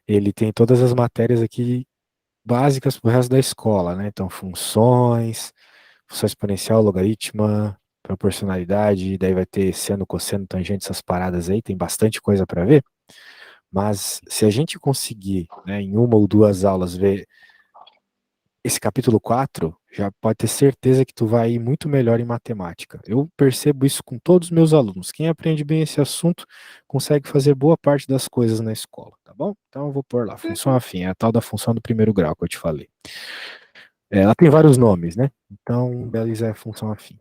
ele tem todas as matérias aqui básicas para o resto da escola, né? Então, funções, função exponencial, logaritma, proporcionalidade, daí vai ter seno, cosseno, tangente, essas paradas aí, tem bastante coisa para ver. Mas se a gente conseguir, né, em uma ou duas aulas ver esse capítulo 4 já pode ter certeza que tu vai ir muito melhor em matemática. Eu percebo isso com todos os meus alunos. Quem aprende bem esse assunto consegue fazer boa parte das coisas na escola, tá bom? Então eu vou pôr lá, função Uhum. afim, é a tal da função do primeiro grau que eu te falei. Ela tem vários nomes, né? Então, um deles é a função afim.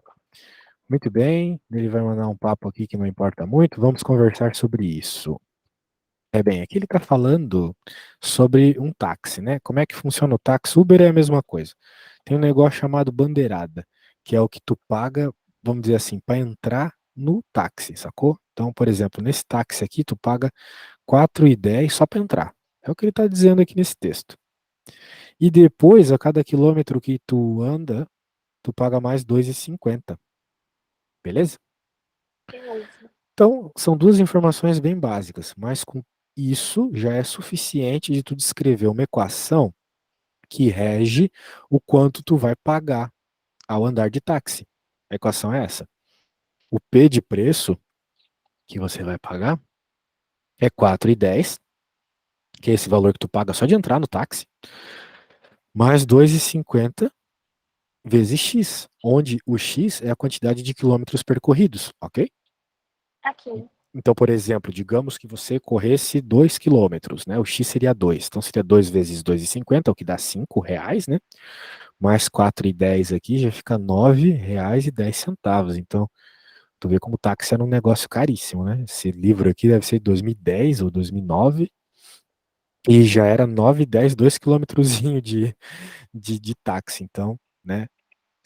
Muito bem, ele vai mandar um papo aqui que não importa muito, vamos conversar sobre isso. É bem, aqui ele está falando sobre um táxi, né? Como é que funciona o táxi? Uber é a mesma coisa. Tem um negócio chamado bandeirada, que é o que tu paga, vamos dizer assim, para entrar no táxi, sacou? Então, por exemplo, nesse táxi aqui, tu paga 4,10 só para entrar. É o que ele está dizendo aqui nesse texto. E depois, a cada quilômetro que tu anda, tu paga mais 2,50, beleza? Beleza. Então, são duas informações bem básicas, mas com isso já é suficiente de tu descrever uma equação que rege o quanto tu vai pagar ao andar de táxi. A equação é essa. O P de preço que você vai pagar é 4,10, que é esse valor que tu paga só de entrar no táxi, mais 2,50 vezes X, onde o X é a quantidade de quilômetros percorridos, ok? Aqui. Então, por exemplo, digamos que você corresse 2 quilômetros, né? O X seria 2. Então, seria 2 vezes 2,50, o que dá R$ 5, né? Mais 4,10 aqui já fica R$ 9,10. Então, tu vê como o táxi era um negócio caríssimo, né? Esse livro aqui deve ser de 2010 ou 2009 e já era 9,10, 2 quilômetrozinho de táxi. Então, né?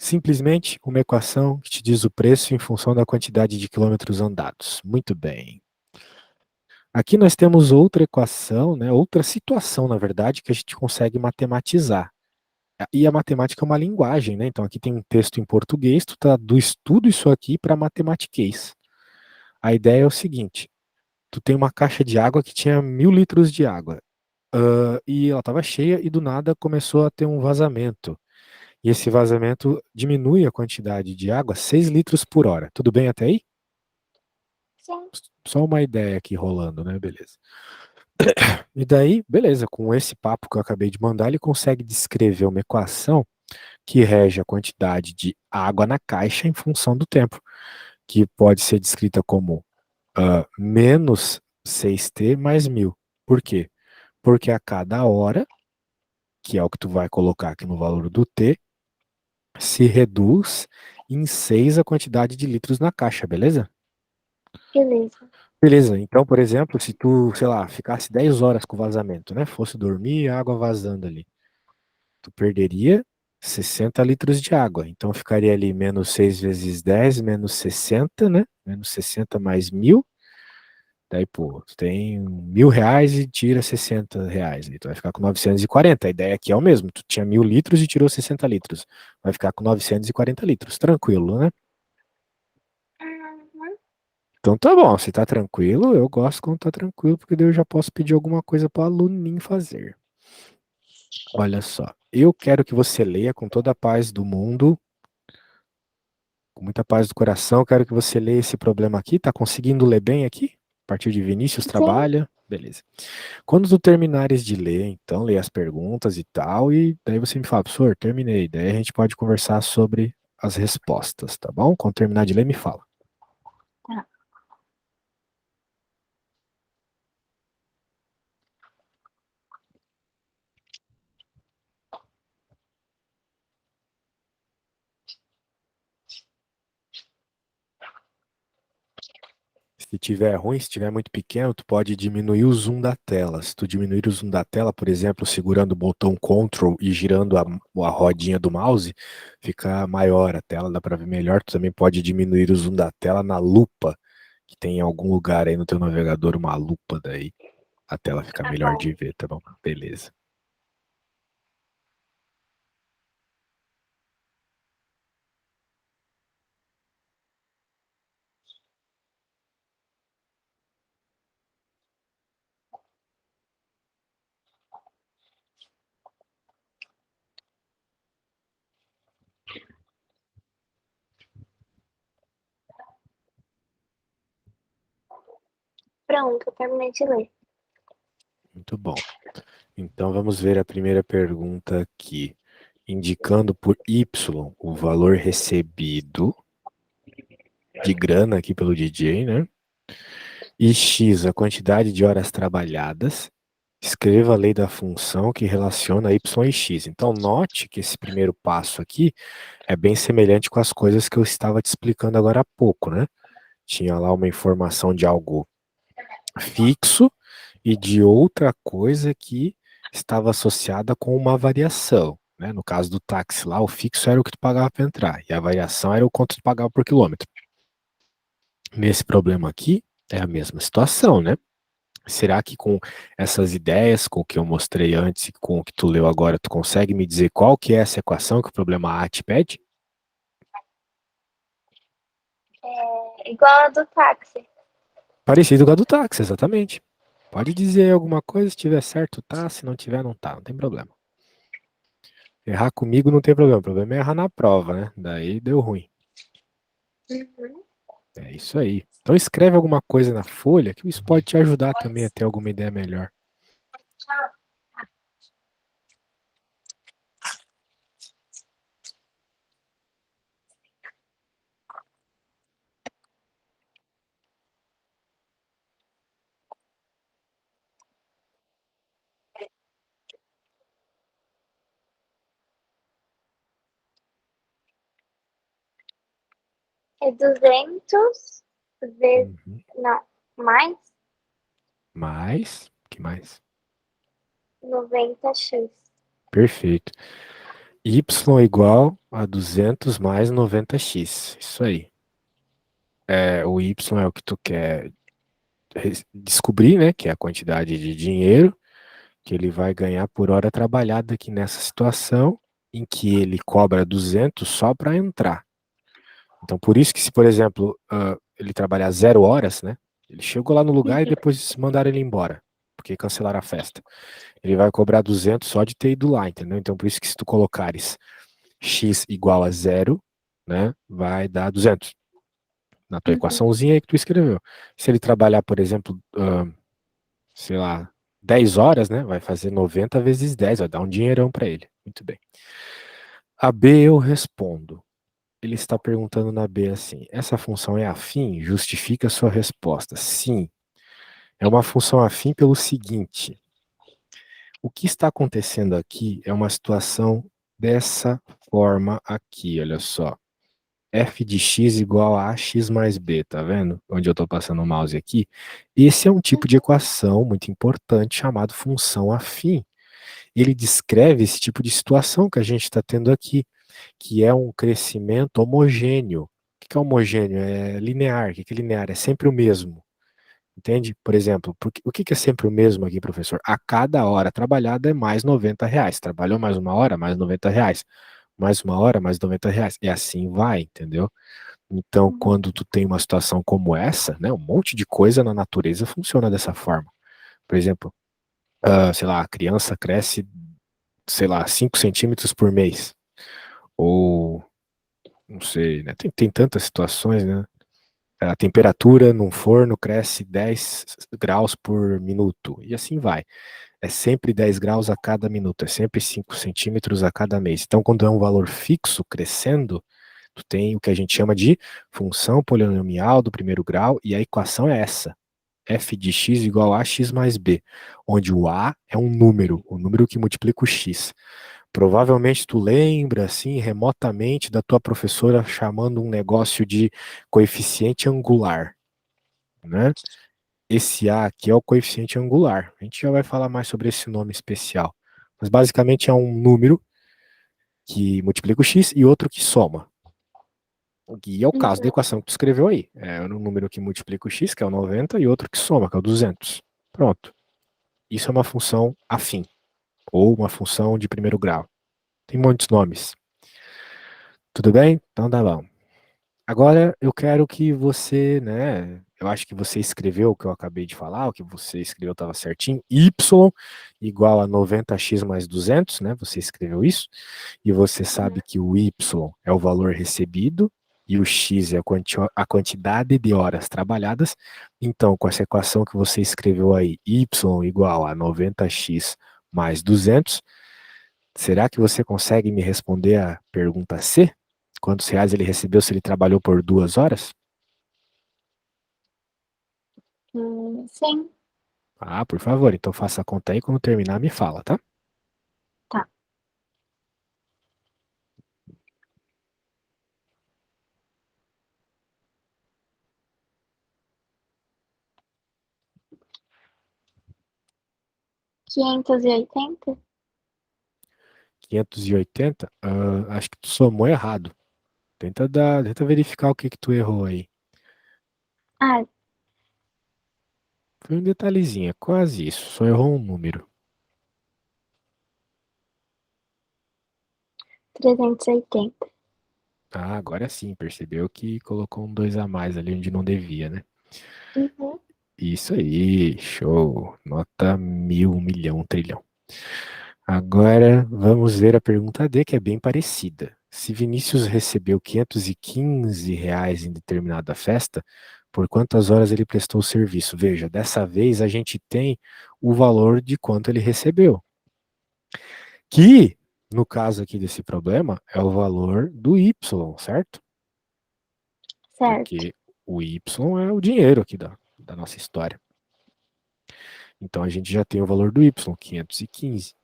Simplesmente uma equação que te diz o preço em função da quantidade de quilômetros andados. Muito bem. Aqui nós temos outra equação, né, outra situação, na verdade, que a gente consegue matematizar. E a matemática é uma linguagem, né? Então aqui tem um texto em português, tu traduz tudo isso aqui para matematiquês. A ideia é o seguinte: tu tem uma caixa de água que tinha 1.000 litros de água, e ela estava cheia e do nada começou a ter um vazamento. E esse vazamento diminui a quantidade de água 6 litros por hora. Tudo bem até aí? Sim. Só uma ideia aqui rolando, né? Beleza. E daí, beleza, com esse papo que eu acabei de mandar, ele consegue descrever uma equação que rege a quantidade de água na caixa em função do tempo, que pode ser descrita como menos 6t mais 1.000. Por quê? Porque a cada hora, que é o que tu vai colocar aqui no valor do t, se reduz em 6 a quantidade de litros na caixa, beleza? Beleza. Beleza, então, por exemplo, se tu, sei lá, ficasse 10 horas com vazamento, né? Fosse dormir, a água vazando ali. Tu perderia 60 litros de água. Então ficaria ali menos 6 vezes 10 menos 60, né? Menos 60 mais 1.000. Daí, pô, tu tem R$ 1.000 e tira R$ 60. Aí tu vai ficar com 940. A ideia aqui é o mesmo. Tu tinha 1.000 litros e tirou 60 litros. Vai ficar com 940 litros. Tranquilo, né? Uhum. Então tá bom, se tá tranquilo, eu gosto quando tá tranquilo, porque daí eu já posso pedir alguma coisa para o aluninho fazer. Olha só, eu quero que você leia com toda a paz do mundo, com muita paz do coração, quero que você leia esse problema aqui. Tá conseguindo ler bem aqui? A partir de Vinícius Sim. trabalha? Beleza. Quando tu terminares de ler, então, leia as perguntas e tal, e daí você me fala, professor, terminei. Daí a gente pode conversar sobre as respostas, tá bom? Quando terminar de ler, me fala. Tá. Se tiver ruim, se tiver muito pequeno, tu pode diminuir o zoom da tela. Se tu diminuir o zoom da tela, por exemplo, segurando o botão Ctrl e girando a rodinha do mouse, fica maior a tela, dá para ver melhor. Tu também pode diminuir o zoom da tela na lupa, que tem em algum lugar aí no teu navegador uma lupa daí. A tela fica Tá melhor de bom. ver, tá bom? Beleza. letra 1, que eu terminei de ler. Muito bom. Então vamos ver a primeira pergunta aqui. Indicando por Y o valor recebido de grana aqui pelo DJ, né? E X a quantidade de horas trabalhadas. Escreva a lei da função que relaciona Y e X. Então note que esse primeiro passo aqui é bem semelhante com as coisas que eu estava te explicando agora há pouco, né? Tinha lá uma informação de algo fixo e de outra coisa que estava associada com uma variação, né? No caso do táxi lá, o fixo era o que tu pagava para entrar e a variação era o quanto tu pagava por quilômetro. Nesse problema aqui é a mesma situação, né? Será que com essas ideias, com o que eu mostrei antes e com o que tu leu agora, tu consegue me dizer qual que é essa equação que o problema A te pede? É igual a do táxi. Parecido com a do táxi, exatamente. Pode dizer alguma coisa, se tiver certo, tá, se não tiver, não tá, não tem problema. Errar comigo não tem problema, o problema é errar na prova, né? Daí deu ruim. Uhum. É isso aí. Então escreve alguma coisa na folha que isso pode te ajudar também a ter alguma ideia melhor. É 200 vezes... Uhum. Não, mais Mais, que mais? 90x. Perfeito. Y igual a 200 mais 90x. Isso aí. O Y é o que tu quer descobrir, né? Que é a quantidade de dinheiro que ele vai ganhar por hora trabalhada aqui nessa situação em que ele cobra 200 só para entrar. Então, por isso que se, por exemplo, ele trabalhar 0 horas, né? Ele chegou lá no lugar e depois mandaram ele embora, porque cancelaram a festa. Ele vai cobrar 200 só de ter ido lá, entendeu? Então, por isso que se tu colocares x igual a 0, né? Vai dar 200 na tua equaçãozinha aí que tu escreveu. Se ele trabalhar, por exemplo, sei lá, 10 horas, né? Vai fazer 90 vezes 10, vai dar um dinheirão para ele. Muito bem. A B eu respondo. Ele está perguntando na B assim: essa função é afim? Justifica a sua resposta. Sim. É uma função afim pelo seguinte: o que está acontecendo aqui é uma situação dessa forma aqui, olha só. F de x igual a x mais b, tá vendo? Onde eu estou passando o mouse aqui. Esse é um tipo de equação muito importante chamado função afim. Ele descreve esse tipo de situação que a gente está tendo aqui, que é um crescimento homogêneo. O que é homogêneo? É linear. O que é linear? É sempre o mesmo. Entende? Por exemplo, o que é sempre o mesmo aqui, professor? A cada hora trabalhada é mais R$ 90. Trabalhou mais uma hora, mais R$ 90. Mais uma hora, mais R$ 90. E assim vai, entendeu? Então, quando tu tem uma situação como essa, né, um monte de coisa na natureza funciona dessa forma. Por exemplo, sei lá, a criança cresce, sei lá, 5 centímetros por mês. Ou, não sei, né? Tem tantas situações, né? A temperatura num forno cresce 10 graus por minuto. E assim vai. É sempre 10 graus a cada minuto. É sempre 5 centímetros a cada mês. Então, quando é um valor fixo crescendo, tu tem o que a gente chama de função polinomial do primeiro grau. E a equação é essa. F de x igual a x mais b. Onde o a é um número. O número que multiplica o x. Provavelmente tu lembra, assim, remotamente da tua professora chamando um negócio de coeficiente angular, né? Esse A aqui é o coeficiente angular. A gente já vai falar mais sobre esse nome especial. Mas basicamente é um número que multiplica o x e outro que soma. E é o caso da equação que tu escreveu aí. É um número que multiplica o x, que é o 90, e outro que soma, que é o 200. Pronto. Isso é uma função afim, ou uma função de primeiro grau. Tem muitos nomes. Tudo bem? Então tá bom. Agora eu quero que você, né? Eu acho que você escreveu o que eu acabei de falar, o que você escreveu estava certinho. Y igual a 90x mais 200, né? Você escreveu isso. E você sabe que o Y é o valor recebido e o x é a quantidade de horas trabalhadas. Então, com essa equação que você escreveu aí, y igual a 90x mais 200, será que você consegue me responder a pergunta C? Quantos reais ele recebeu se ele trabalhou por 2 horas? Sim, Ah, por favor, então faça a conta aí, quando terminar me fala, tá? tá. 580. 580? Acho que tu somou errado. Tenta verificar o que que tu errou aí. Ah, Foi um detalhezinho, é quase isso, só errou um número. 380. Ah, agora sim, percebeu que colocou um 2 a mais ali onde não devia, né? Uhum. Isso aí, show. Nota mil, um milhão, um trilhão. Agora vamos ver a pergunta D, que é bem parecida. Se Vinícius recebeu 515 reais em determinada festa, por quantas horas ele prestou o serviço? Veja, dessa vez a gente tem o valor de quanto ele recebeu, que, no caso aqui desse problema, é o valor do Y, certo? Certo. Porque o Y é o dinheiro aqui da nossa história. Então a gente já tem o valor do Y, 515.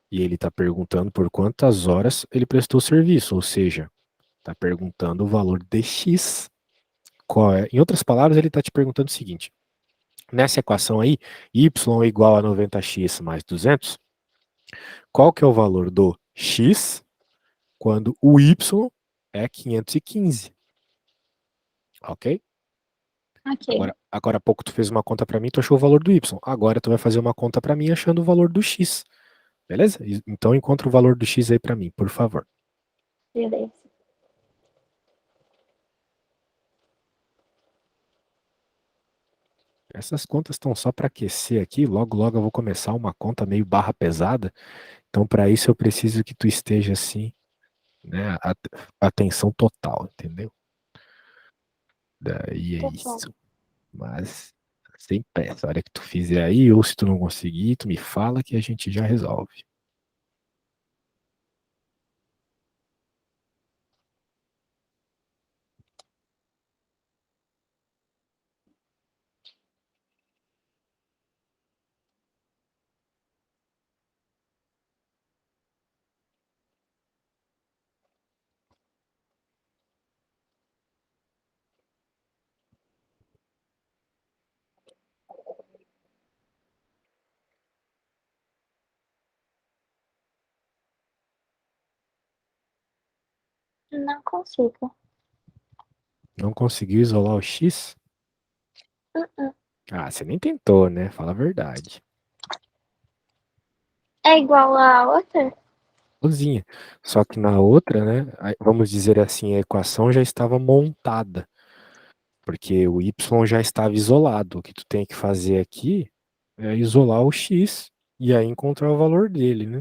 E ele está perguntando por quantas horas ele prestou o serviço, ou seja, está perguntando o valor de X. Em outras palavras, ele está te perguntando o seguinte: nessa equação aí, y é igual a 90x mais 200, qual que é o valor do x quando o y é 515? Ok? Ok, Agora há pouco tu fez uma conta para mim, tu achou o valor do y. Agora tu vai fazer uma conta para mim achando o valor do x. Beleza? Então encontra o valor do x aí para mim, por favor. beleza. Essas contas estão só para aquecer aqui. Logo, logo eu vou começar uma conta meio barra pesada. Então, para isso, eu preciso que tu esteja assim, né? Atenção total, entendeu? Daí é Tá bom. isso. Mas, sem pressa. A hora que tu fizer aí, ou se tu não conseguir, tu me fala que a gente já resolve. Não consigo. Não conseguiu isolar o X? Uh-uh. Ah, você nem tentou, né? Fala a verdade. É igual a outra? Sozinha. Só que na outra, né? Vamos dizer assim, a equação já estava montada. Porque o y já estava isolado. O que tu tem que fazer aqui é isolar o x e aí encontrar o valor dele, né?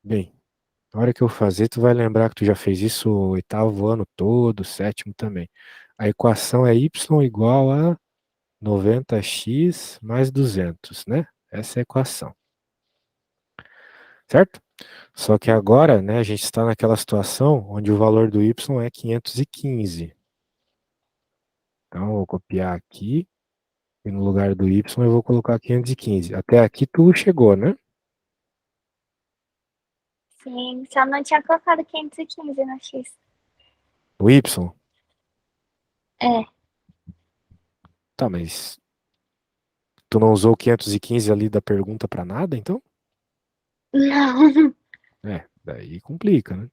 Bem, na hora que eu fazer, tu vai lembrar que tu já fez isso o oitavo ano todo, sétimo também. A equação é y igual a 90x mais 200, né? Essa é a equação, certo? Só que agora, né, a gente está naquela situação onde o valor do y é 515. Então, eu vou copiar aqui. E no lugar do Y eu vou colocar 515. Até aqui tu chegou, né? Sim, só não tinha colocado 515 no X. O Y. É. Tá, mas tu não usou o 515 ali da pergunta pra nada, então? Não. É, daí complica, né?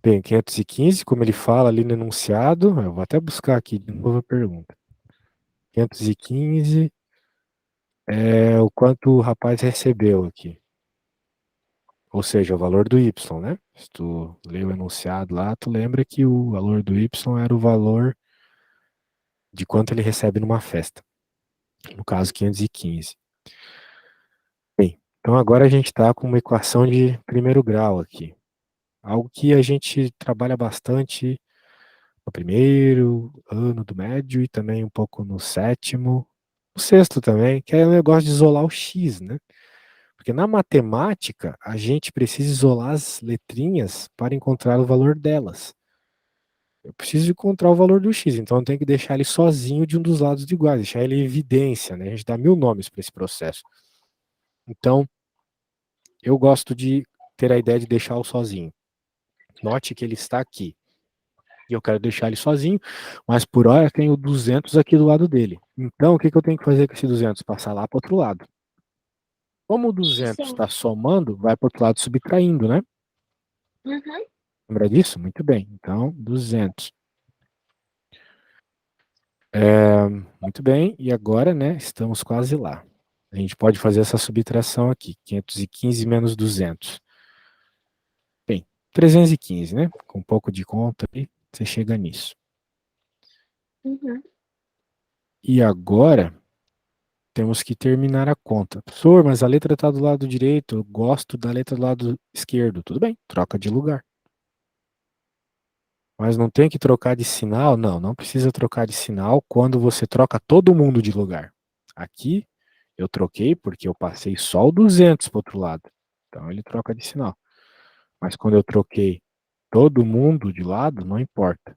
Bem, 515, como ele fala ali no enunciado, eu vou até buscar aqui de novo a pergunta. 515 é o quanto o rapaz recebeu aqui. Ou seja, o valor do Y, né? Se tu lê o enunciado lá, tu lembra que o valor do Y era o valor de quanto ele recebe numa festa. No caso, 515. Bem, então agora a gente está com uma equação de primeiro grau aqui. Algo que a gente trabalha bastante no primeiro ano do médio e também um pouco no sétimo, no sexto também, que é o negócio de isolar o x, né? Porque na matemática, a gente precisa isolar as letrinhas para encontrar o valor delas. Eu preciso encontrar o valor do x, então eu tenho que deixar ele sozinho de um dos lados de iguais, deixar ele em evidência, né? A gente dá 1000 nomes para esse processo. Então, eu gosto de ter a ideia de deixá-lo sozinho. Note que ele está aqui. E eu quero deixar ele sozinho, mas por hora tenho 200 aqui do lado dele. Então, o que eu tenho que fazer com esse 200? Passar lá para o outro lado. Como o 200 Sim. está somando, vai para o outro lado subtraindo, né? Uhum. Lembra disso? Muito bem. Então, 200. Muito bem. E agora, né, estamos quase lá. A gente pode fazer essa subtração aqui. 515 menos 200. Bem, 315, né? Com um pouco de conta aí, você chega nisso. Uhum. E agora, temos que terminar a conta. Professor, mas a letra está do lado direito, eu gosto da letra do lado esquerdo. Tudo bem, troca de lugar. Mas não tem que trocar de sinal? Não, não precisa trocar de sinal quando você troca todo mundo de lugar. Aqui, eu troquei porque eu passei só o 200 para o outro lado. Então, ele troca de sinal. Mas quando eu troquei todo mundo de lado, não importa.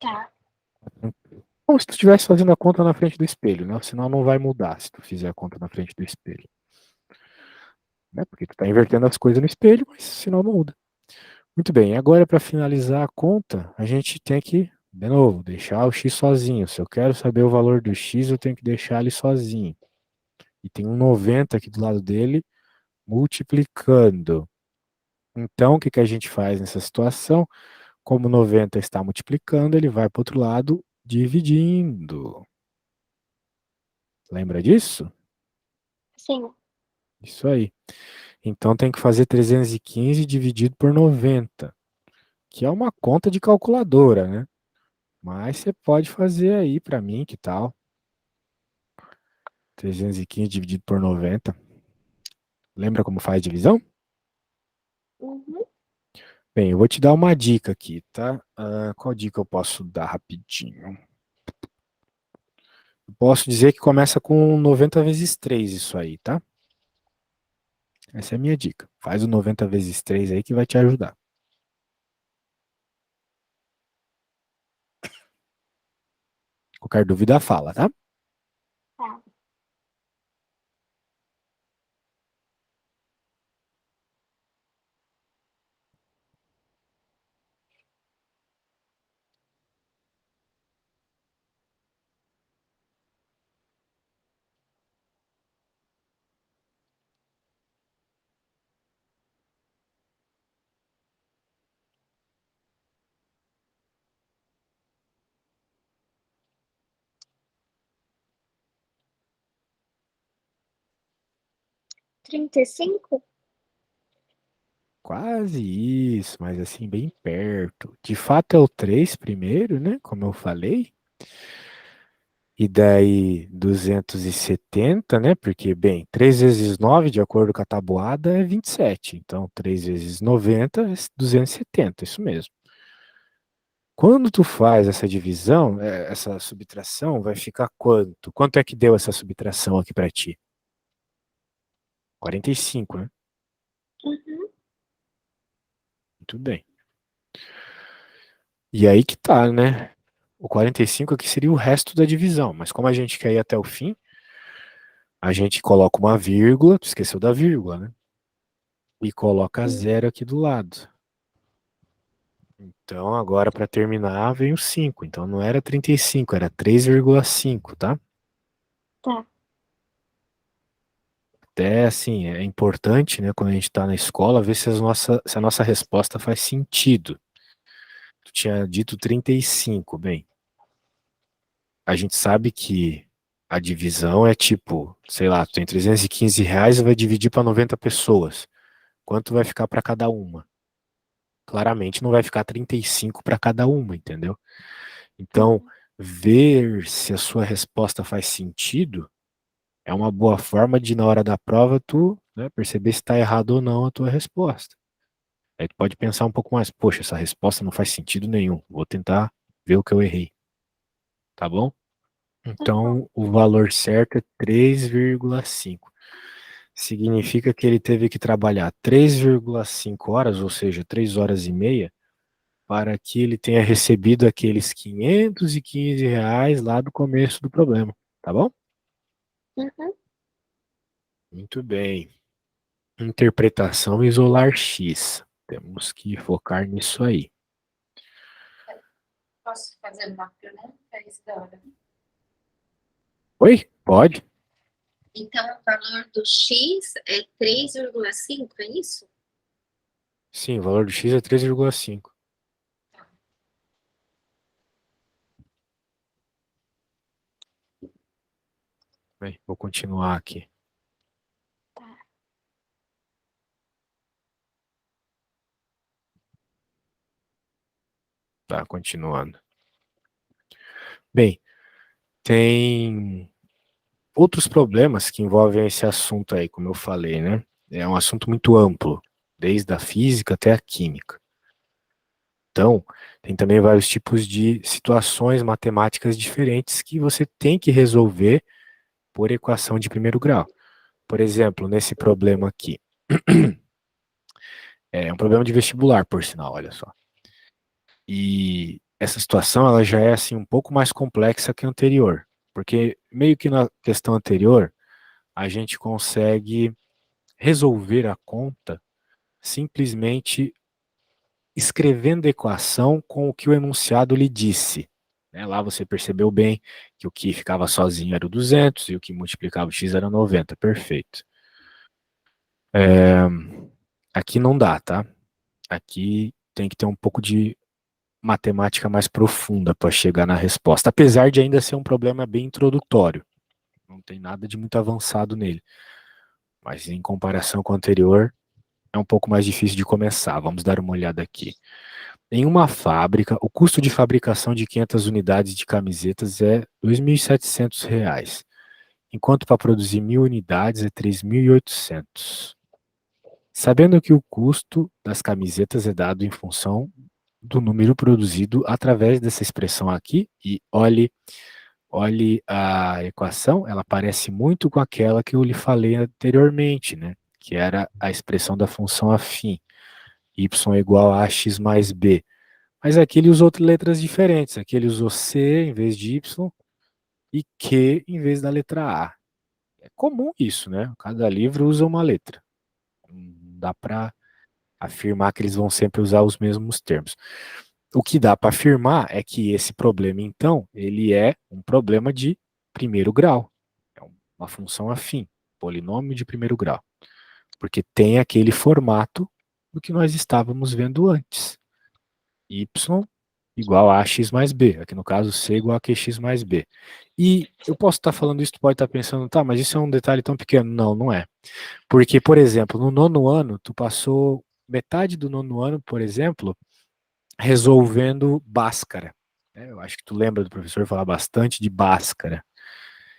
Tá. Como se tu estivesse fazendo a conta na frente do espelho, né? O sinal não vai mudar se tu fizer a conta na frente do espelho. Né? Porque tu está invertendo as coisas no espelho, mas o sinal não muda. Muito bem, agora para finalizar a conta, a gente tem que, de novo, deixar o x sozinho. Se eu quero saber o valor do x, eu tenho que deixar ele sozinho. E tem um 90 aqui do lado dele, multiplicando. Então, o que a gente faz nessa situação? Como 90 está multiplicando, ele vai para o outro lado dividindo. Lembra disso? Sim. Isso aí. Então tem que fazer 315 dividido por 90, que é uma conta de calculadora, né? Mas você pode fazer aí para mim, que tal? 315 dividido por 90. Lembra como faz divisão? Uhum. Bem, eu vou te dar uma dica aqui, tá? Qual dica eu posso dar rapidinho? Eu posso dizer que começa com 90 vezes 3 isso aí, tá? Essa é a minha dica. Faz o 90 vezes 3 aí que vai te ajudar. Qualquer dúvida, fala, tá? Tá. 35? Quase isso, mas assim, bem perto. De fato é o 3 primeiro, né? Como eu falei. E daí 270, né? Porque, bem, 3 vezes 9, de acordo com a tabuada, é 27. Então, 3 vezes 90 é 270, isso mesmo. Quando tu faz essa divisão, essa subtração, vai ficar quanto? Quanto é que deu essa subtração aqui para ti? 45, né? Uhum. Muito bem. E aí que tá, né? O 45 aqui seria o resto da divisão, mas como a gente quer ir até o fim, a gente coloca uma vírgula, tu esqueceu da vírgula, né? E coloca Sim. zero aqui do lado. Então, agora para terminar, vem o 5. Então, não era 35, era 3,5, tá? Tá. Até assim, é importante, né, quando a gente está na escola, ver se a nossa resposta faz sentido. Tu tinha dito 35, bem. A gente sabe que a divisão é tipo, sei lá, tu tem R$ 315 e vai dividir para 90 pessoas. Quanto vai ficar para cada uma? Claramente não vai ficar 35 para cada uma, entendeu? Então, Uhum. ver se a sua resposta faz sentido é uma boa forma de, na hora da prova, tu, né, perceber se está errado ou não a tua resposta. Aí tu pode pensar um pouco mais, poxa, essa resposta não faz sentido nenhum. Vou tentar ver o que eu errei, tá bom? Uhum. Então, o valor certo é 3,5. Significa que ele teve que trabalhar 3,5 horas, ou seja, 3 horas e meia, para que ele tenha recebido aqueles R$ 515 lá do começo do problema, tá bom? Uhum. Muito bem. Interpretação isolar X. Temos que focar nisso aí. Posso fazer uma pergunta, Isidora? Oi? Pode? Então, o valor do X é 3,5, é isso? Sim, o valor do X é 3,5. Bem, vou continuar aqui. Tá, continuando. Bem, tem outros problemas que envolvem esse assunto aí, como eu falei, né? É um assunto muito amplo, desde a física até a química. Então, tem também vários tipos de situações matemáticas diferentes que você tem que resolver por equação de primeiro grau. Por exemplo, nesse problema aqui. É um problema de vestibular, por sinal, olha só. E essa situação ela já é assim um pouco mais complexa que a anterior, porque meio que na questão anterior a gente consegue resolver a conta simplesmente escrevendo a equação com o que o enunciado lhe disse. Né? Lá você percebeu bem que o que ficava sozinho era o 200 e o que multiplicava o x era 90, perfeito. Aqui não dá, tá? Aqui tem que ter um pouco de matemática mais profunda para chegar na resposta, apesar de ainda ser um problema bem introdutório. Não tem nada de muito avançado nele. Mas em comparação com o anterior, é um pouco mais difícil de começar. Vamos dar uma olhada aqui. Em uma fábrica, o custo de fabricação de 500 unidades de camisetas é R$ 2.700, enquanto para produzir 1.000 unidades é 3.800. Sabendo que o custo das camisetas é dado em função do número produzido através dessa expressão aqui, e olhe a equação, ela parece muito com aquela que eu lhe falei anteriormente, né? Que era a expressão da função afim, y é igual a x mais b. Mas aqui ele usou letras diferentes, aqui ele usou c em vez de y e q em vez da letra a. É comum isso, né? Cada livro usa uma letra. Não dá para afirmar que eles vão sempre usar os mesmos termos. O que dá para afirmar é que esse problema, então, ele é um problema de primeiro grau. É uma função afim, polinômio de primeiro grau. Porque tem aquele formato do que nós estávamos vendo antes. Y igual a x mais b. Aqui no caso, c igual a qx mais b. E eu posso estar falando isso, tu pode estar pensando, tá, mas isso é um detalhe tão pequeno. Não, não é. Porque, por exemplo, no nono ano, tu passou metade do nono ano, por exemplo, resolvendo Bhaskara. Eu acho que tu lembra do professor falar bastante de Bhaskara.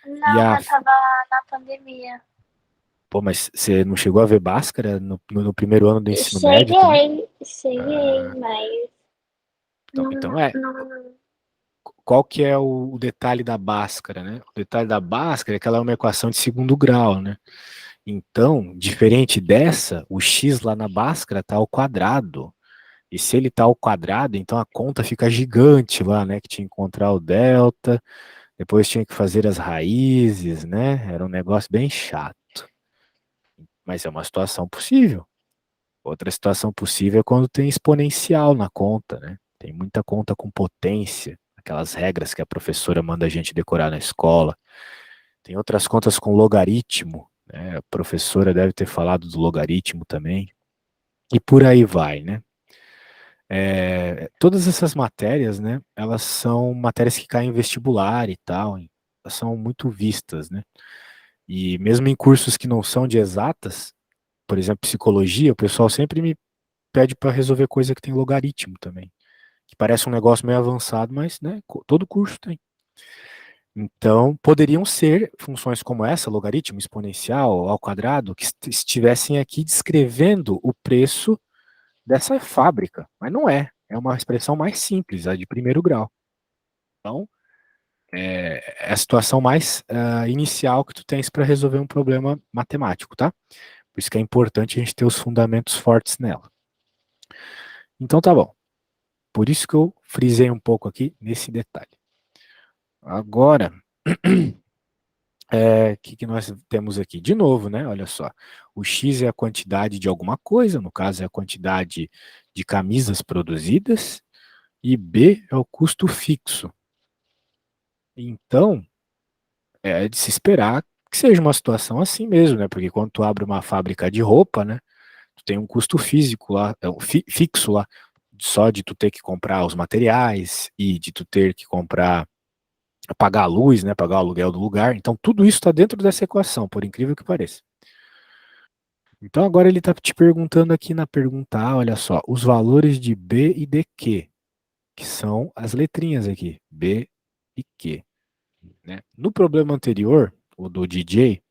E Não, a. eu tava na pandemia. Pô, mas você não chegou a ver Bhaskara no primeiro ano do ensino médio também? Cheguei, Ah, mas então, não, então é. não. Qual que é o detalhe da Bhaskara, né? O detalhe da Bhaskara é que ela é uma equação de segundo grau, né? Então, diferente dessa, o x lá na Bhaskara está ao quadrado. E se ele está ao quadrado, então a conta fica gigante lá, né? Que tinha que encontrar o delta, depois tinha que fazer as raízes, né? Era um negócio bem chato. Mas é uma situação possível. Outra situação possível é quando tem exponencial na conta, né? Tem muita conta com potência, aquelas regras que a professora manda a gente decorar na escola. Tem outras contas com logaritmo, né? A professora deve ter falado do logaritmo também. E por aí vai, né? Todas essas matérias, né? Elas são matérias que caem em vestibular e tal. Elas são muito vistas, né? E mesmo em cursos que não são de exatas, por exemplo, psicologia, o pessoal sempre me pede para resolver coisa que tem logaritmo também. Que parece um negócio meio avançado, mas né, todo curso tem. Então, poderiam ser funções como essa, logaritmo exponencial ao quadrado, que estivessem aqui descrevendo o preço dessa fábrica, mas não é. É uma expressão mais simples, a de primeiro grau. Então, é a situação mais inicial que tu tens para resolver um problema matemático, tá? Por isso que é importante a gente ter os fundamentos fortes nela. Então tá bom. Por isso que eu frisei um pouco aqui nesse detalhe. Agora, o que nós temos aqui? De novo, né? Olha só. O X é a quantidade de alguma coisa, no caso é a quantidade de camisas produzidas, e B é o custo fixo. Então, é de se esperar que seja uma situação assim mesmo, né? Porque quando tu abre uma fábrica de roupa, né? Tu tem um custo físico lá, fixo lá, só de tu ter que comprar os materiais e de tu ter que comprar, pagar a luz, né? Pagar o aluguel do lugar. Então, tudo isso está dentro dessa equação, por incrível que pareça. Então, agora ele está te perguntando aqui na pergunta A, olha só, os valores de B e de Q, que são as letrinhas aqui, B e Q. Né? No problema anterior, o do DJ,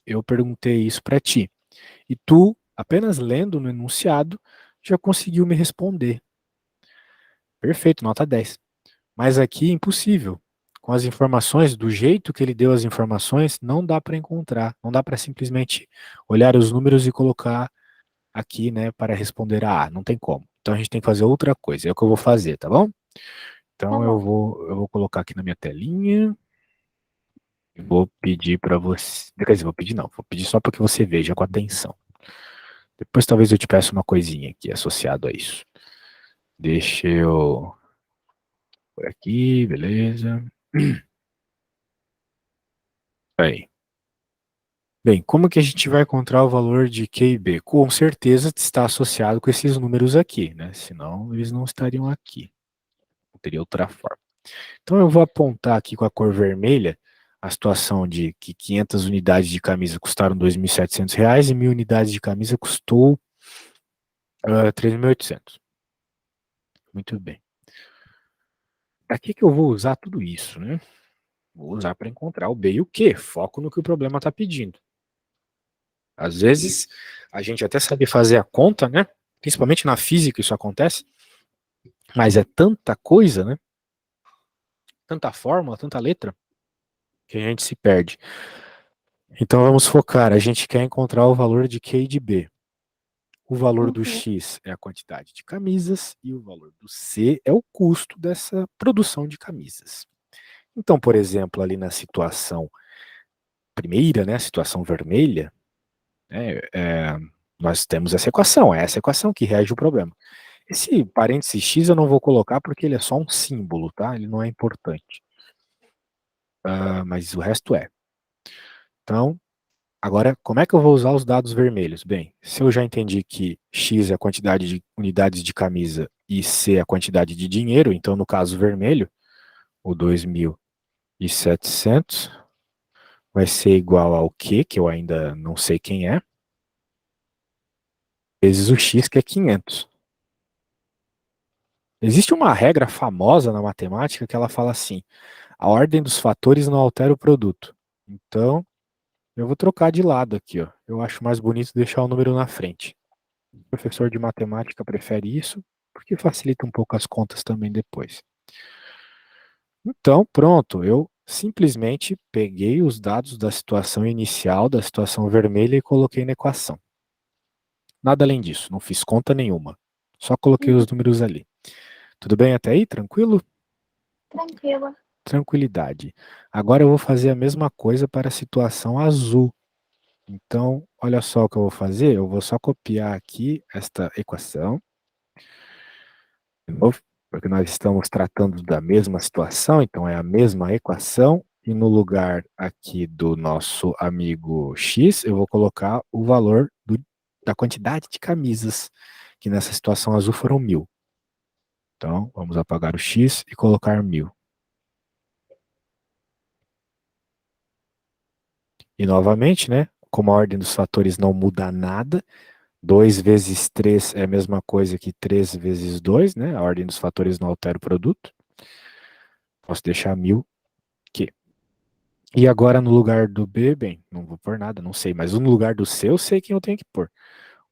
eu perguntei isso para ti. E tu, apenas lendo no enunciado, já conseguiu me responder. Perfeito, nota 10. Mas aqui, impossível. Com as informações, do jeito que ele deu as informações, não dá para encontrar. Não dá para simplesmente olhar os números e colocar aqui, né, para responder a A. Não tem como. Então a gente tem que fazer outra coisa. É o que eu vou fazer, tá bom? Então Tá eu bom. vou colocar aqui na minha telinha. Vou pedir para você. Quer dizer, vou pedir não. Vou pedir só para que você veja com atenção. Depois talvez eu te peça uma coisinha aqui associado a isso. Deixa eu. Por aqui, beleza. Aí. Bem, como que a gente vai encontrar o valor de Q e B? Com certeza está associado com esses números aqui, né? Senão eles não estariam aqui. Não teria outra forma. Então eu vou apontar aqui com a cor vermelha a situação de que 500 unidades de camisa custaram R$ 2.700 e 1.000 unidades de camisa custou 3.800. Muito bem. Aqui que eu vou usar tudo isso, né? Vou usar para encontrar o B e o Q. Foco no que o problema está pedindo. Às vezes, a gente até sabe fazer a conta, né? Principalmente na física isso acontece, mas é tanta coisa, né? Tanta fórmula, tanta letra, que a gente se perde. Então vamos focar, a gente quer encontrar o valor de Q e de B. O valor do Uhum. X é a quantidade de camisas e o valor do C é o custo dessa produção de camisas. Então, por exemplo, ali na situação primeira, né, a situação vermelha, né, nós temos essa equação, é essa equação que rege o problema. Esse parênteses X eu não vou colocar porque ele é só um símbolo, tá? Ele não é importante. Mas o resto é. Então, agora, como é que eu vou usar os dados vermelhos? Bem, se eu já entendi que X é a quantidade de unidades de camisa e C é a quantidade de dinheiro, então no caso vermelho, o 2.700 vai ser igual ao Q, que eu ainda não sei quem é, vezes o X, que é 500. Existe uma regra famosa na matemática que ela fala assim: a ordem dos fatores não altera o produto. Então, eu vou trocar de lado aqui, ó. Eu acho mais bonito deixar o número na frente. O professor de matemática prefere isso, porque facilita um pouco as contas também depois. Então, pronto, eu simplesmente peguei os dados da situação inicial, da situação vermelha, e coloquei na equação. Nada além disso, não fiz conta nenhuma. Só coloquei os Uhum. números ali. Tudo bem até aí? Tranquilo? Tranquilo. Tranquilidade. Agora eu vou fazer a mesma coisa para a situação azul. Então, olha só o que eu vou fazer. Eu vou só copiar aqui esta equação, de novo, porque nós estamos tratando da mesma situação, então é a mesma equação. E no lugar aqui do nosso amigo X, eu vou colocar o valor da quantidade de camisas, que nessa situação azul foram 1.000. Então, vamos apagar o X e colocar 1.000. E novamente, né? Como a ordem dos fatores não muda nada, 2 vezes 3 é a mesma coisa que 3 vezes 2, né? A ordem dos fatores não altera o produto. Posso deixar 1.000 aqui. E agora no lugar do B, bem, não vou pôr nada, não sei, mas no lugar do C eu sei quem eu tenho que pôr.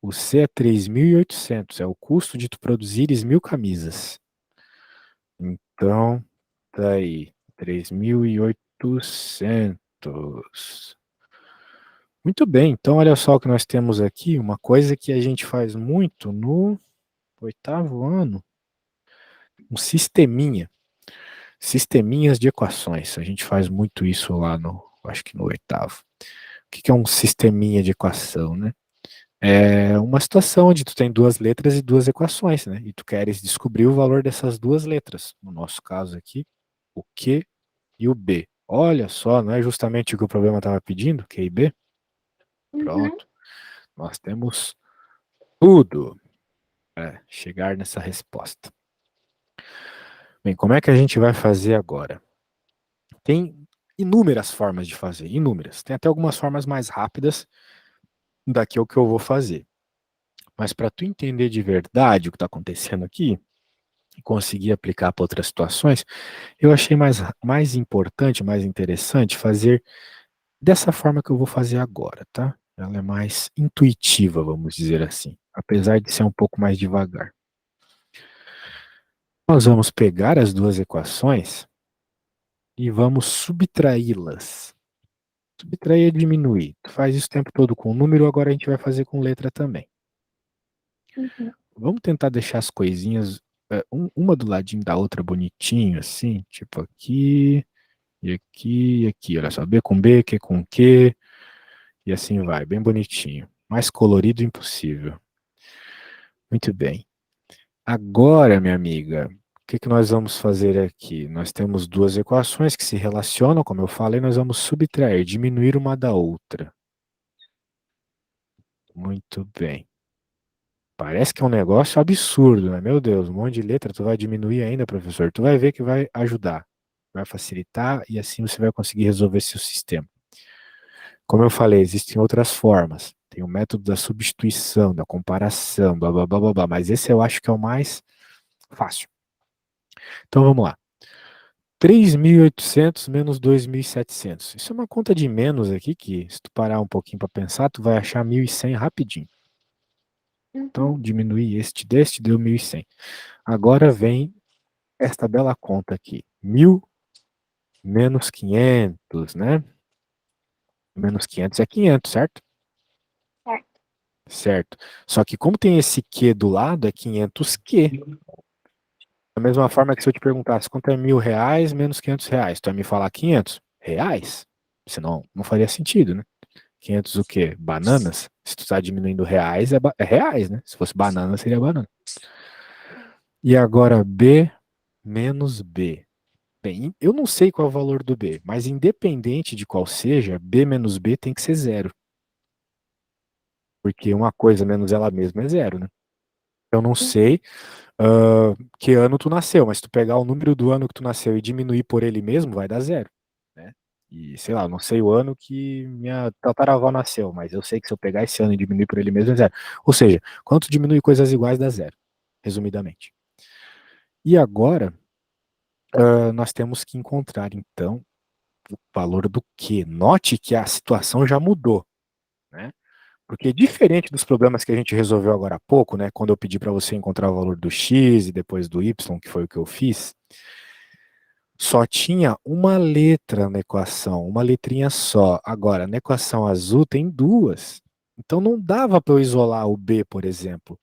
O C é 3.800, é o custo de tu produzires 1.000 camisas. Então, tá aí, 3.800. Muito bem, então olha só o que nós temos aqui, uma coisa que a gente faz muito no oitavo ano, um sisteminha. Sisteminhas de equações. A gente faz muito isso lá no, acho que no oitavo. O que é um sisteminha de equação, né? É uma situação onde tu tem duas letras e duas equações, né? E tu queres descobrir o valor dessas duas letras. No nosso caso aqui, o Q e o B. Olha só, não é justamente o que o problema estava pedindo? Q e B? Uhum. Pronto. Nós temos tudo para chegar nessa resposta. Bem, como é que a gente vai fazer agora? Tem inúmeras formas de fazer, inúmeras. Tem até algumas formas mais rápidas daqui é o que eu vou fazer. Mas para tu entender de verdade o que está acontecendo aqui e conseguir aplicar para outras situações, eu achei mais importante, mais interessante fazer dessa forma que eu vou fazer agora, tá? Ela é mais intuitiva, vamos dizer assim, apesar de ser um pouco mais devagar. Nós vamos pegar as duas equações e vamos subtraí-las. Subtrair é diminuir. Tu faz isso o tempo todo com número, agora a gente vai fazer com letra também. Uhum. Vamos tentar deixar as coisinhas uma do ladinho da outra bonitinho, assim, tipo aqui, e aqui, e aqui. Olha só, B com B, Q com Q, e assim vai, bem bonitinho. Mais colorido impossível. Muito bem. Agora, minha amiga, o que nós vamos fazer aqui? Nós temos duas equações que se relacionam, como eu falei, nós vamos subtrair, diminuir uma da outra. Muito bem. Parece que é um negócio absurdo, né? Meu Deus, um monte de letra, tu vai diminuir ainda, professor. Tu vai ver que vai ajudar, vai facilitar e assim você vai conseguir resolver seu sistema. Como eu falei, existem outras formas. Tem o método da substituição, da comparação, blá blá blá blá, blá, mas esse eu acho que é o mais fácil. Então vamos lá. 3.800 menos 2.700. Isso é uma conta de menos aqui que, se tu parar um pouquinho para pensar, tu vai achar 1.100 rapidinho. Então, Uhum. diminui este deste, deu 1.100. Agora vem esta bela conta aqui. 1.000 menos 500, né? Menos 500 é 500, certo? Certo. Certo. Só que como tem esse Q do lado, é 500Q. Da mesma forma que se eu te perguntasse quanto é R$ 1.000 menos R$ 500, tu vai me falar 500 reais? Senão, não faria sentido, né? 500 o quê? Bananas? Se tu está diminuindo reais, é reais, né? Se fosse banana, seria banana. E agora B menos B. Bem, eu não sei qual é o valor do B, mas independente de qual seja, B menos B tem que ser zero. Porque uma coisa menos ela mesma é zero, né? Eu não Uhum. sei que ano tu nasceu, mas se tu pegar o número do ano que tu nasceu e diminuir por ele mesmo, vai dar zero, né? E sei lá, eu não sei o ano que minha tataravó nasceu, mas eu sei que se eu pegar esse ano e diminuir por ele mesmo é zero. Ou seja, quando tu diminui coisas iguais dá zero, resumidamente. E agora nós temos que encontrar então o valor do Q. Note que a situação já mudou, né? Porque diferente dos problemas que a gente resolveu agora há pouco, né, quando eu pedi para você encontrar o valor do x e depois do y, que foi o que eu fiz, só tinha uma letra na equação, uma letrinha só. Agora, na equação azul tem duas. Então não dava para eu isolar o b, por exemplo.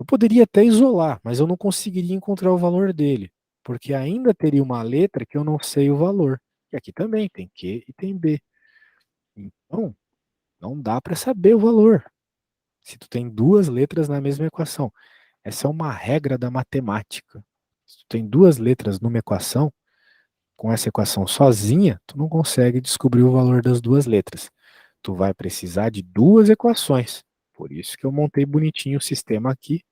Eu poderia até isolar, mas eu não conseguiria encontrar o valor dele, porque ainda teria uma letra que eu não sei o valor. E aqui também tem Q e tem B. Então, não dá para saber o valor se tu tem duas letras na mesma equação. Essa é uma regra da matemática. Se tu tem duas letras numa equação, com essa equação sozinha, tu não consegue descobrir o valor das duas letras. Tu vai precisar de duas equações. Por isso que eu montei bonitinho o sistema aqui.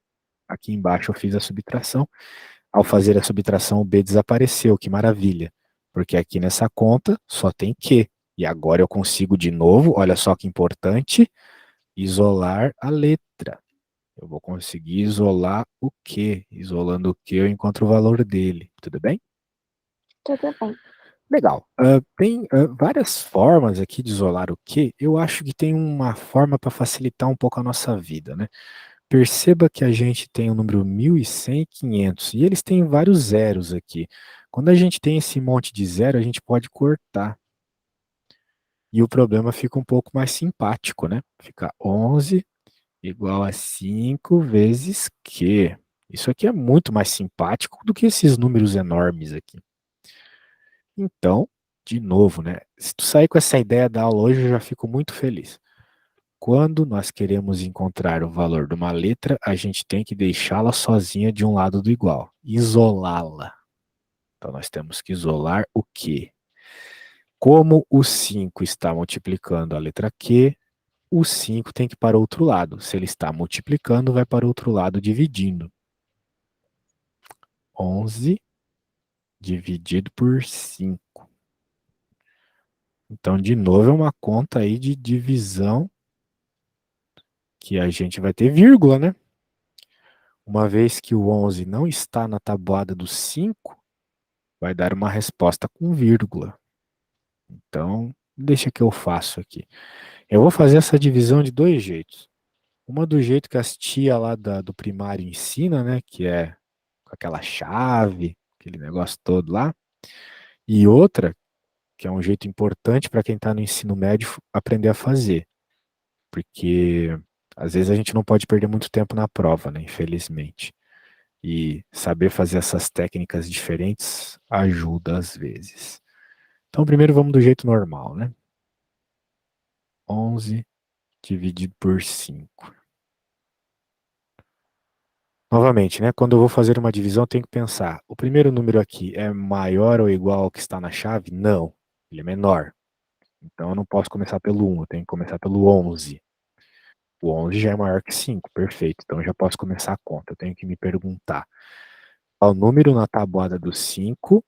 Aqui embaixo eu fiz a subtração. Ao fazer a subtração, o B desapareceu. Que maravilha. Porque aqui nessa conta só tem Q. E agora eu consigo de novo, olha só que importante, isolar a letra. Eu vou conseguir isolar o Q. Isolando o Q, eu encontro o valor dele. Tudo bem? Tudo bem. Legal. Tem várias formas aqui de isolar o Q. Eu acho que tem uma forma para facilitar um pouco a nossa vida, né? Perceba que a gente tem o número 1100 e 500 e eles têm vários zeros aqui. Quando a gente tem esse monte de zero, a gente pode cortar. E o problema fica um pouco mais simpático, né? Fica 11 igual a 5 vezes Q. Isso aqui é muito mais simpático do que esses números enormes aqui. Então, de novo, né? Se tu sair com essa ideia da aula hoje, eu já fico muito feliz. Quando nós queremos encontrar o valor de uma letra, a gente tem que deixá-la sozinha de um lado do igual, isolá-la. Então nós temos que isolar o Q. Como o 5 está multiplicando a letra Q, o 5 tem que ir para o outro lado. Se ele está multiplicando, vai para o outro lado dividindo. 11 dividido por 5. Então, de novo, é uma conta aí de divisão que a gente vai ter vírgula, né? Uma vez que o 11 não está na tabuada do 5, vai dar uma resposta com vírgula. Então, deixa que eu faço aqui. Eu vou fazer essa divisão de dois jeitos. Uma do jeito que as tia lá do primário ensina, né? Que é com aquela chave, aquele negócio todo lá. E outra, que é um jeito importante para quem está no ensino médio aprender a fazer. Porque às vezes a gente não pode perder muito tempo na prova, né? Infelizmente. E saber fazer essas técnicas diferentes ajuda às vezes. Então, primeiro vamos do jeito normal, né? 11 dividido por 5. Novamente, né? Quando eu vou fazer uma divisão, eu tenho que pensar: o primeiro número aqui é maior ou igual ao que está na chave? Não, ele é menor. Então eu não posso começar pelo 1, eu tenho que começar pelo 11. O 11 já é maior que 5, perfeito. Então eu já posso começar a conta. Eu tenho que me perguntar: qual número na tabuada do 5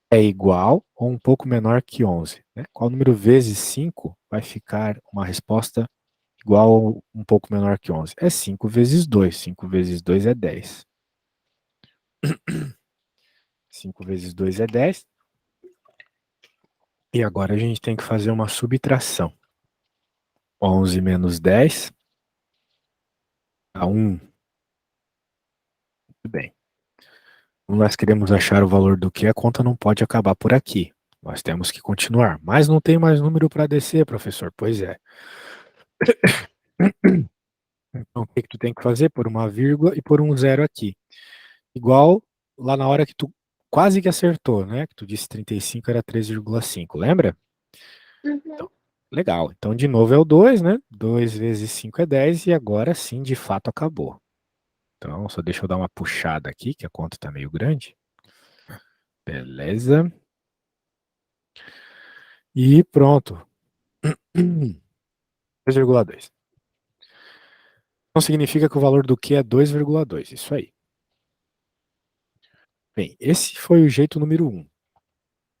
é igual ou um pouco menor que 11? Né? Qual número vezes 5 vai ficar uma resposta igual ou um pouco menor que 11? É 5 vezes 2. 5 vezes 2 é 10. 5 vezes 2 é 10. E agora a gente tem que fazer uma subtração. 11 menos 10 dá 1. Muito bem. Como nós queremos achar o valor do que, a conta não pode acabar por aqui. Nós temos que continuar. Mas não tem mais número para descer, professor. Pois é. Então, o que tu tem que fazer? Pôr uma vírgula e pôr um zero aqui. Igual lá na hora que tu quase que acertou, né? Que tu disse 35 era 3,5. Lembra? Uhum. Então, legal. Então, de novo é o 2, né? 2 vezes 5 é 10 e agora sim, de fato, acabou. Então, só deixa eu dar uma puxada aqui, que a conta está meio grande. Beleza. E pronto. 2,2. Então significa que o valor do Q é 2,2. Isso aí. Bem, esse foi o jeito número 1. Eu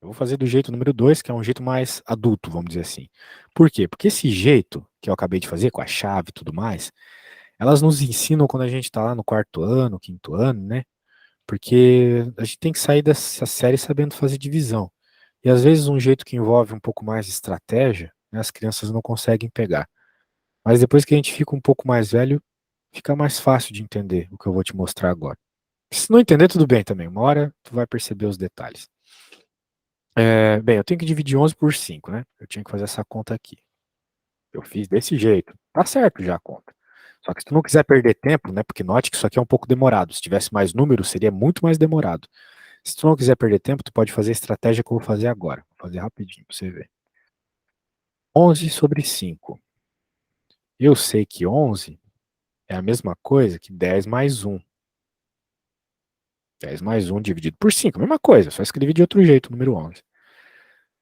vou fazer do jeito número 2, que é um jeito mais adulto, vamos dizer assim. Por quê? Porque esse jeito que eu acabei de fazer, com a chave e tudo mais, elas nos ensinam quando a gente está lá no quarto ano, quinto ano, né? Porque a gente tem que sair dessa série sabendo fazer divisão. E às vezes um jeito que envolve um pouco mais de estratégia, né, as crianças não conseguem pegar. Mas depois que a gente fica um pouco mais velho, fica mais fácil de entender o que eu vou te mostrar agora. Se não entender, tudo bem também. Uma hora tu vai perceber os detalhes. Bem, eu tenho que dividir 11 por 5, né? Eu tinha que fazer essa conta aqui. Eu fiz desse jeito. Tá certo já a conta. Só que se tu não quiser perder tempo, né? Porque note que isso aqui é um pouco demorado. Se tivesse mais números, seria muito mais demorado. Se tu não quiser perder tempo, tu pode fazer a estratégia que eu vou fazer agora. Vou fazer rapidinho pra você ver. 11 sobre 5. Eu sei que 11 é a mesma coisa que 10 mais 1. 10 mais 1 dividido por 5, mesma coisa, só escrevi de outro jeito o número 11.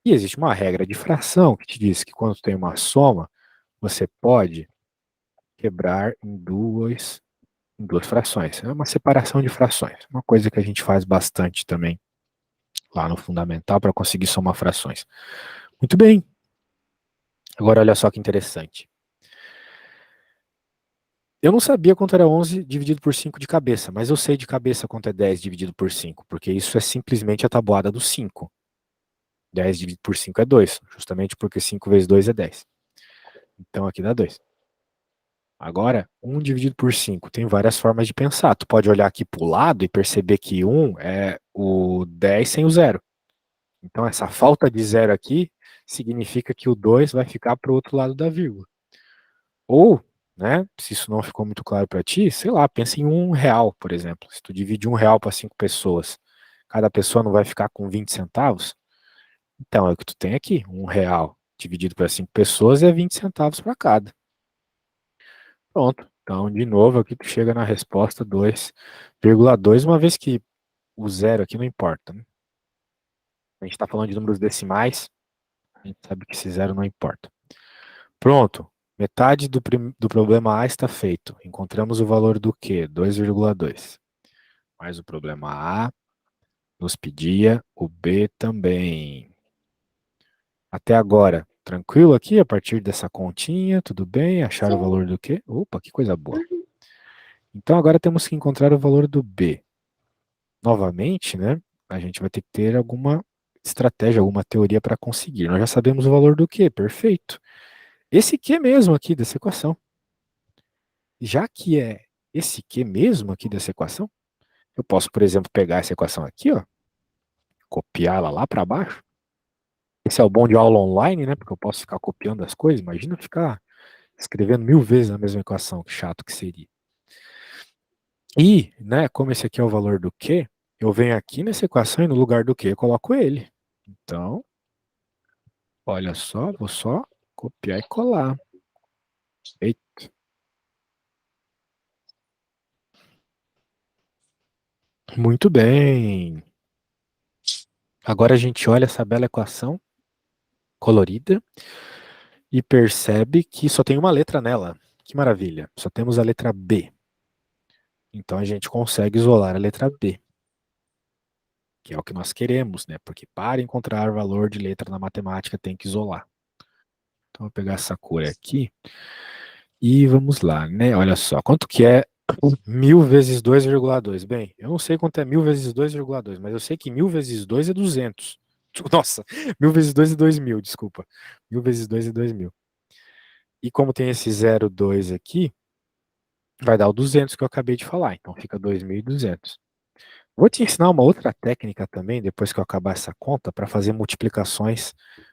E existe uma regra de fração que te diz que quando tem uma soma, você pode quebrar em duas frações. É uma separação de frações, uma coisa que a gente faz bastante também lá no fundamental para conseguir somar frações. Muito bem. Agora olha só que interessante. Eu não sabia quanto era 11 dividido por 5 de cabeça, mas eu sei de cabeça quanto é 10 dividido por 5, porque isso é simplesmente a tabuada do 5. 10 dividido por 5 é 2, justamente porque 5 vezes 2 é 10. Então aqui dá 2. Agora, 1 dividido por 5 tem várias formas de pensar. Tu pode olhar aqui para o lado e perceber que 1 é o 10 sem o zero. Então essa falta de zero aqui significa que o 2 vai ficar para o outro lado da vírgula. Ou, né, se isso não ficou muito claro para ti, sei lá, pensa em R$ 1, por exemplo. Se tu divide R$ 1 para 5 pessoas, cada pessoa não vai ficar com 20 centavos? Então é o que tu tem aqui, R$ 1 dividido para 5 pessoas é 20 centavos para cada. Pronto. Então, de novo, aqui tu chega na resposta 2,2, uma vez que o zero aqui não importa, né? A gente está falando de números decimais, a gente sabe que esse zero não importa. Pronto. Metade do problema A está feito. Encontramos o valor do Q, 2,2. Mas o problema A nos pedia o B também. Até agora, tranquilo aqui, a partir dessa continha, tudo bem? Acharam o Sim. valor do Q? Opa, que coisa boa. Uhum. Então agora temos que encontrar o valor do B. Novamente, né? A gente vai ter que ter alguma estratégia, alguma teoria para conseguir. Nós já sabemos o valor do Q, perfeito. Esse Q mesmo aqui dessa equação. Já que é esse Q mesmo aqui dessa equação, eu posso, por exemplo, pegar essa equação aqui, ó, copiá-la lá para baixo. Esse é o bom de aula online, né? Porque eu posso ficar copiando as coisas. Imagina ficar escrevendo 1000 vezes a mesma equação, que chato que seria. E, né, como esse aqui é o valor do Q, eu venho aqui nessa equação e no lugar do Q eu coloco ele. Então, olha só, vou só copiar e colar. Eita. Muito bem. Agora a gente olha essa bela equação colorida e percebe que só tem uma letra nela. Que maravilha. Só temos a letra B. Então a gente consegue isolar a letra B, que é o que nós queremos, né? Porque para encontrar valor de letra na matemática tem que isolar. Então vou pegar essa cor aqui e vamos lá, né? Olha só, quanto que é 1000 vezes 2,2? Bem, eu não sei quanto é 1000 vezes 2,2, mas eu sei que 1000 vezes 2 é 200. Nossa, 1000 vezes 2 é 2000, desculpa. 1000 vezes 2 é 2000. E como tem esse 0,2 aqui, vai dar o 200 que eu acabei de falar. Então fica 2.200. Vou te ensinar uma outra técnica também, depois que eu acabar essa conta, para fazer multiplicações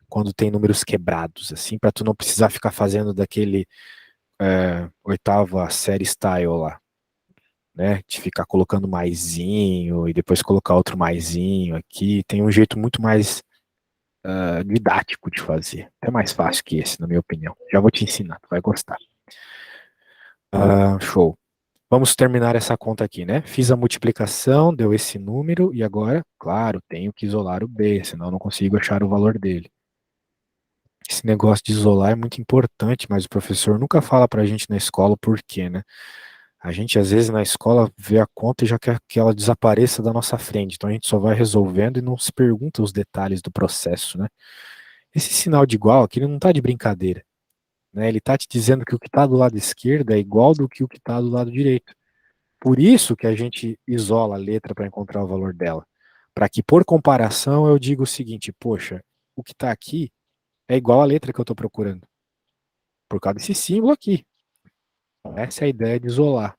quando tem números quebrados, assim, para tu não precisar ficar fazendo daquele oitava série style lá, né? De ficar colocando maisinho e depois colocar outro maisinho aqui. Tem um jeito muito mais didático de fazer. É mais fácil que esse, na minha opinião. Já vou te ensinar, tu vai gostar. Show. Vamos terminar essa conta aqui, né? Fiz a multiplicação, deu esse número, e agora, claro, tenho que isolar o B, senão eu não consigo achar o valor dele. Esse negócio de isolar é muito importante, mas o professor nunca fala pra gente na escola o porquê, né? A gente, às vezes, na escola, vê a conta e já quer que ela desapareça da nossa frente, então a gente só vai resolvendo e não se pergunta os detalhes do processo, né? Esse sinal de igual aqui ele não tá de brincadeira, né? Ele tá te dizendo que o que tá do lado esquerdo é igual do que o que tá do lado direito. Por isso que a gente isola a letra para encontrar o valor dela. Para que, por comparação, eu diga o seguinte, poxa, o que está aqui é igual à letra que eu estou procurando. Por causa desse símbolo aqui. Então, essa é a ideia de isolar.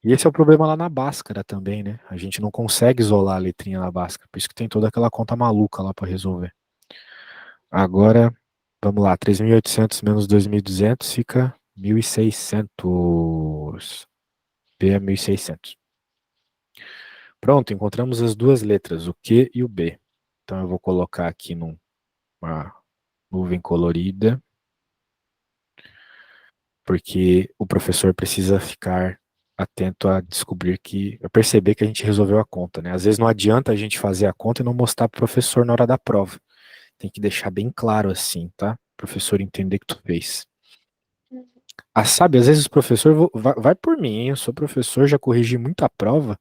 E esse é o problema lá na Bhaskara também, né? A gente não consegue isolar a letrinha na Bhaskara. Por isso que tem toda aquela conta maluca lá para resolver. Agora, vamos lá. 3.800 menos 2.200 fica 1.600. B é 1.600. Pronto, encontramos as duas letras, o Q e o B. Então eu vou colocar aqui numa nuvem colorida, porque o professor precisa ficar atento a descobrir a perceber que a gente resolveu a conta, né? Às vezes não adianta a gente fazer a conta e não mostrar para o professor na hora da prova. Tem que deixar bem claro assim, tá? O professor entender que tu fez. Sabe, às vezes o professor, vai por mim, hein? Eu sou professor, já corrigi muita prova.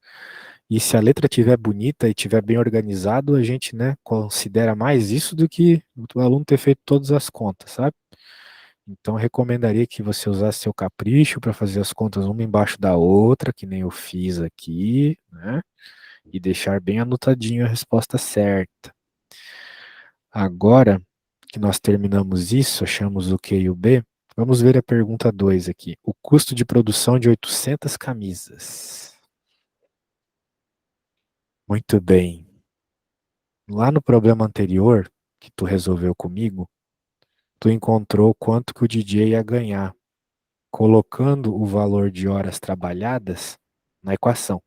E se a letra tiver bonita e tiver bem organizado, a gente, né, considera mais isso do que o aluno ter feito todas as contas, sabe? Então, eu recomendaria que você usasse seu capricho para fazer as contas uma embaixo da outra, que nem eu fiz aqui, né? E deixar bem anotadinho a resposta certa. Agora que nós terminamos isso, achamos o Q e o B, vamos ver a pergunta 2 aqui. O custo de produção de 800 camisas. Muito bem. Lá no problema anterior, que tu resolveu comigo, tu encontrou quanto que o DJ ia ganhar, colocando o valor de horas trabalhadas na equação.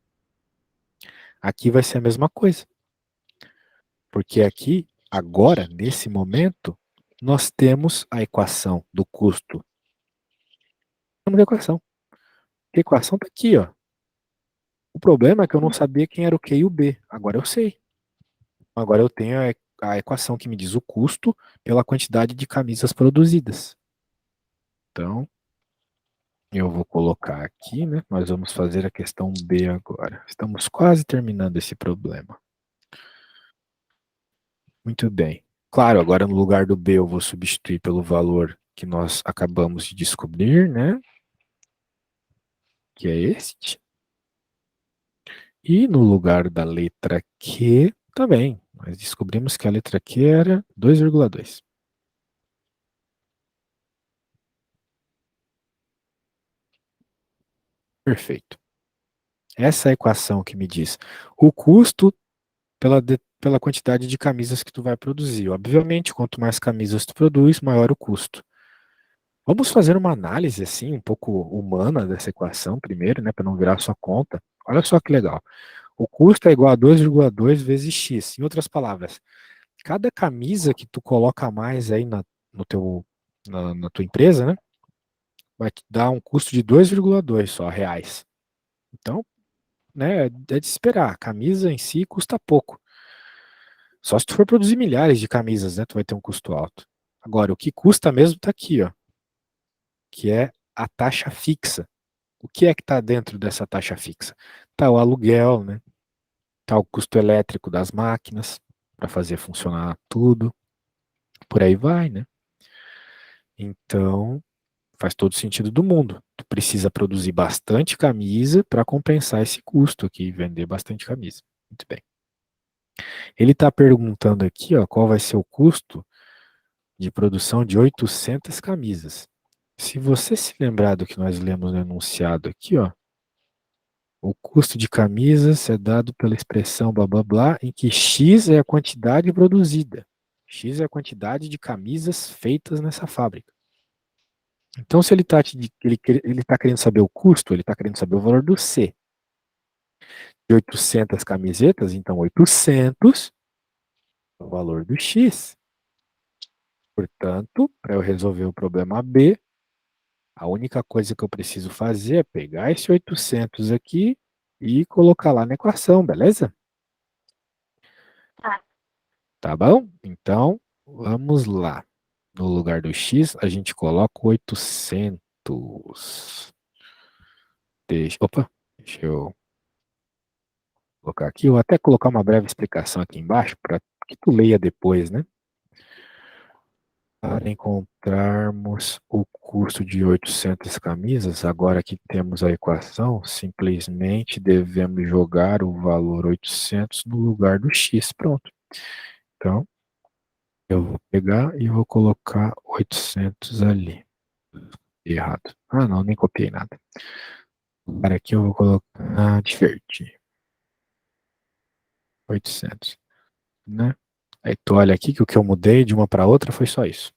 Aqui vai ser a mesma coisa, porque aqui, agora, nesse momento, nós temos a equação do custo. Temos a equação. A equação está aqui, ó. O problema é que eu não sabia quem era o Q e o B. Agora eu sei. Agora eu tenho a equação que me diz o custo pela quantidade de camisas produzidas. Então, eu vou colocar aqui, né? Nós vamos fazer a questão B agora. Estamos quase terminando esse problema. Muito bem. Claro, agora no lugar do B eu vou substituir pelo valor que nós acabamos de descobrir, né? Que é este. E no lugar da letra Q também. Nós descobrimos que a letra Q era 2,2. Perfeito. Essa é a equação que me diz o custo pela quantidade de camisas que tu vai produzir. Obviamente, quanto mais camisas tu produz, maior o custo. Vamos fazer uma análise assim, um pouco humana dessa equação primeiro, né, para não virar só conta. Olha só que legal. O custo é igual a 2,2 vezes x. Em outras palavras, cada camisa que tu coloca a mais aí no teu, na tua empresa, né, vai te dar um custo de 2,2 só reais. Então, né, é de esperar. A camisa em si custa pouco. Só se tu for produzir milhares de camisas, né, tu vai ter um custo alto. Agora, o que custa mesmo está aqui, ó, que é a taxa fixa. O que é que está dentro dessa taxa fixa? Está o aluguel, né? Está o custo elétrico das máquinas para fazer funcionar tudo. Por aí vai, né? Então, faz todo sentido do mundo. Tu precisa produzir bastante camisa para compensar esse custo aqui e vender bastante camisa. Muito bem. Ele está perguntando aqui, ó, qual vai ser o custo de produção de 800 camisas. Se você se lembrar do que nós lemos no enunciado aqui, ó, o custo de camisas é dado pela expressão blá blá blá, em que X é a quantidade produzida. X é a quantidade de camisas feitas nessa fábrica. Então, se ele tá querendo saber o custo, ele está querendo saber o valor do C. De 800 camisetas, então 800 é o valor do X. Portanto, para eu resolver o problema B, a única coisa que eu preciso fazer é pegar esse 800 aqui e colocar lá na equação, beleza? Tá. Tá bom? Então, vamos lá. No lugar do x, a gente coloca 800. Deixa eu colocar aqui. Eu vou até colocar uma breve explicação aqui embaixo para que tu leia depois, né? Para encontrarmos o custo de 800 camisas, agora que temos a equação, simplesmente devemos jogar o valor 800 no lugar do x. Pronto. Então, eu vou pegar e vou colocar 800 ali. Errado. Ah, não, nem copiei nada. Para aqui eu vou colocar de verde. 800, né? Aí tu olha aqui que o que eu mudei de uma para outra foi só isso.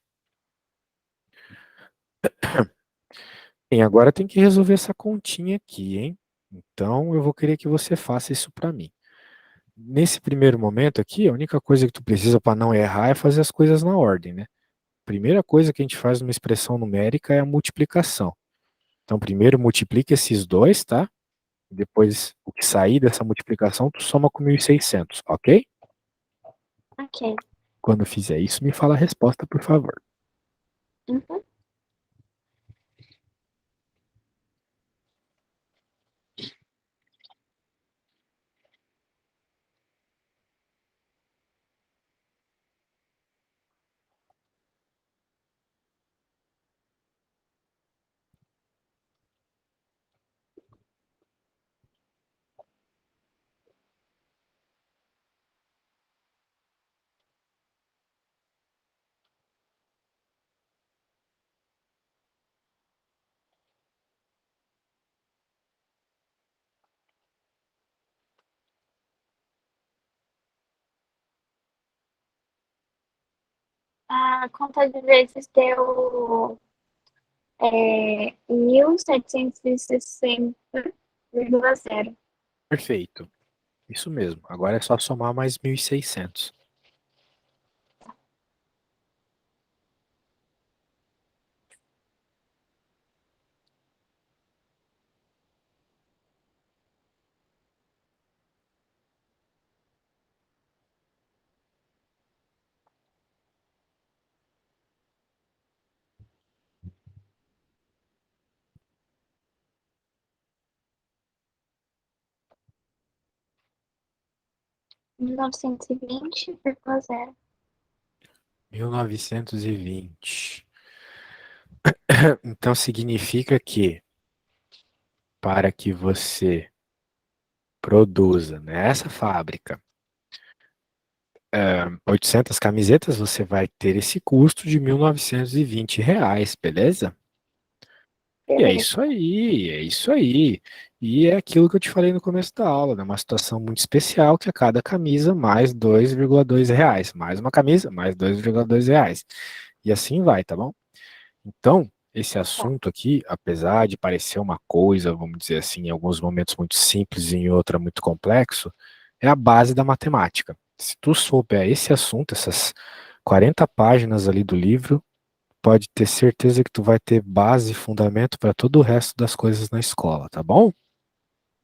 Bem, agora tem que resolver essa continha aqui, hein? Então eu vou querer que você faça isso para mim. Nesse primeiro momento aqui, a única coisa que tu precisa para não errar é fazer as coisas na ordem, né? Primeira coisa que a gente faz numa expressão numérica é a multiplicação. Então primeiro multiplica esses dois, tá? Depois o que sair dessa multiplicação tu soma com 1.600, ok? Ok. Quando fizer isso, me fala a resposta, por favor. Uhum. A conta de vezes deu 1.760,0. Perfeito. Isso mesmo. Agora é só somar mais 1.600. Mil novecentos e vinte vírgula zero. 1920. Então significa que para que você produza nessa fábrica 800 camisetas, você vai ter esse custo de R$ 1.920, beleza? E é Beleza. isso aí, é isso aí. E é aquilo que eu te falei no começo da aula, né? Uma situação muito especial que a cada camisa mais R$ 2,2. Mais uma camisa, mais R$ 2,2. E assim vai, tá bom? Então, esse Tá. assunto aqui, apesar de parecer uma coisa, vamos dizer assim, em alguns momentos muito simples e em outra muito complexo, é a base da matemática. Se tu souber esse assunto, essas 40 páginas ali do livro, pode ter certeza que tu vai ter base e fundamento para todo o resto das coisas na escola, tá bom?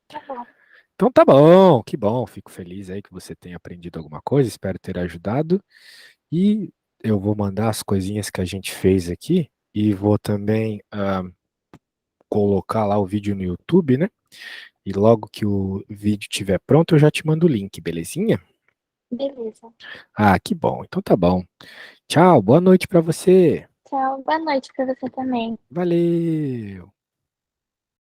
Tá bom. Então tá bom, que bom, fico feliz aí que você tenha aprendido alguma coisa, espero ter ajudado. E eu vou mandar as coisinhas que a gente fez aqui e vou também colocar lá o vídeo no YouTube, né? E logo que o vídeo estiver pronto, eu já te mando o link, belezinha? Beleza. Ah, que bom. Então tá bom. Tchau, boa noite pra você. Tchau. Boa noite pra você também. Valeu.